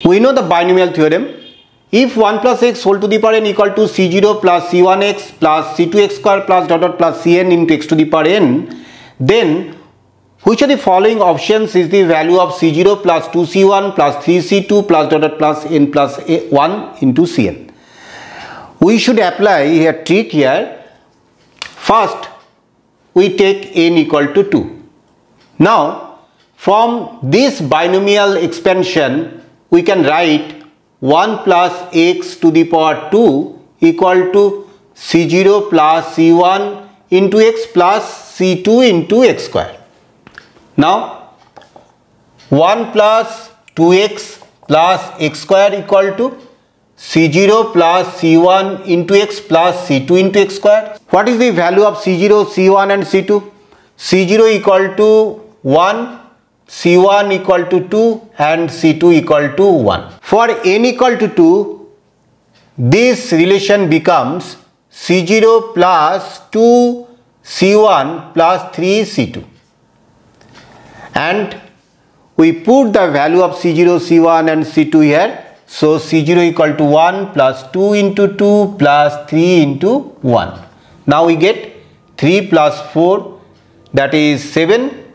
We know the binomial theorem. If 1 plus x whole to the power n equal to c0 plus c1x plus c2x square plus dot dot plus cn into x to the power n, then which of the following options is the value of c0 plus 2c1 plus 3c2 plus dot dot plus n plus 1 into cn? We should apply a trick here. First, we take n equal to 2. Now, from this binomial expansion, we can write 1 plus x to the power 2 equal to c0 plus c1 into x plus c2 into x square. Now 1 plus 2x plus x square equal to c0 plus c1 into x plus c2 into x square. What is the value of c0, c1 and c2? c0 equal to 1, c1 equal to 2 and c2 equal to 1. For n equal to 2, this relation becomes c0 plus 2 c1 plus 3 c2, and we put the value of c0, c1 and c2 here. So c0 equal to 1 plus 2 into 2 plus 3 into 1. Now we get 3 plus 4, that is 7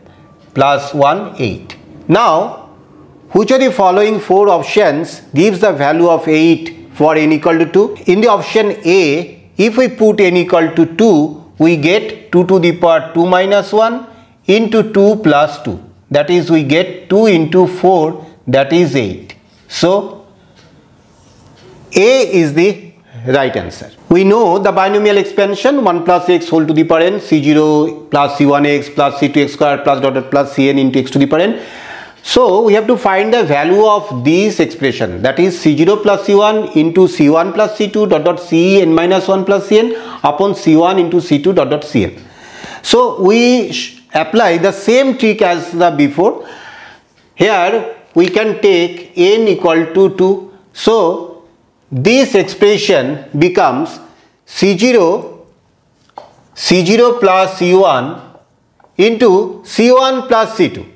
plus 1, 8. Now, which of the following 4 options gives the value of 8 for n equal to 2? In the option A, if we put n equal to 2, we get 2 to the power 2 minus 1 into 2 plus 2. That is, we get 2 into 4, that is 8. So, A is the right answer. We know the binomial expansion 1 plus x whole to the power n, c0 plus c1x plus c2x square plus dot dot plus cn into x to the power n. So we have to find the value of this expression, that is c0 plus c1 into c1 plus c2 dot dot cn minus 1 plus cn upon c1 into c2 dot dot cn. So we apply the same trick as the before. Here we can take n equal to 2. So this expression becomes c0 plus c1 into c1 plus c2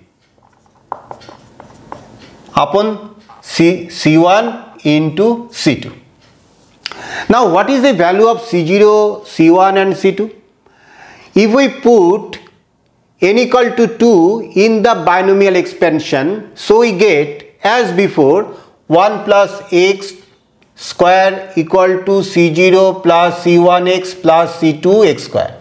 upon c1 into c2. Now what is the value of c0, c1 and c2? If we put n equal to 2 in the binomial expansion, so we get as before 1 plus x square equal to c0 plus c1x plus c2x square,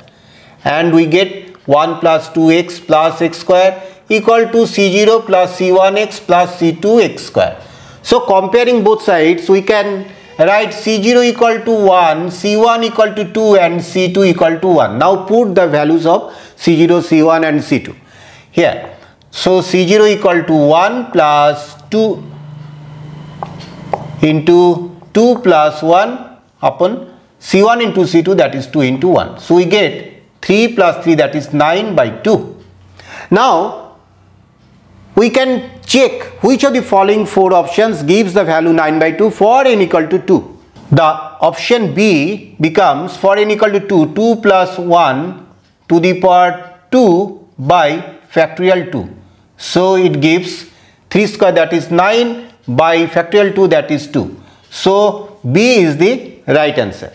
and we get 1 plus 2x plus x square equal to c0 plus c1x plus c2x square. So comparing both sides, we can write c0 equal to 1, c1 equal to 2 and c2 equal to 1. Now put the values of c0, c1 and c2 here. So c0 equal to 1 plus 2 into 2 plus 1 upon c1 into c2, that is 2 into 1. So we get 3 plus 3, that is 9 by 2. Now we can check which of the following 4 options gives the value 9 by 2 for n equal to 2. The option B becomes for n equal to 2, 2 plus 1 to the power 2 by factorial 2. So it gives 3 square, that is 9 by factorial 2, that is 2. So B is the right answer.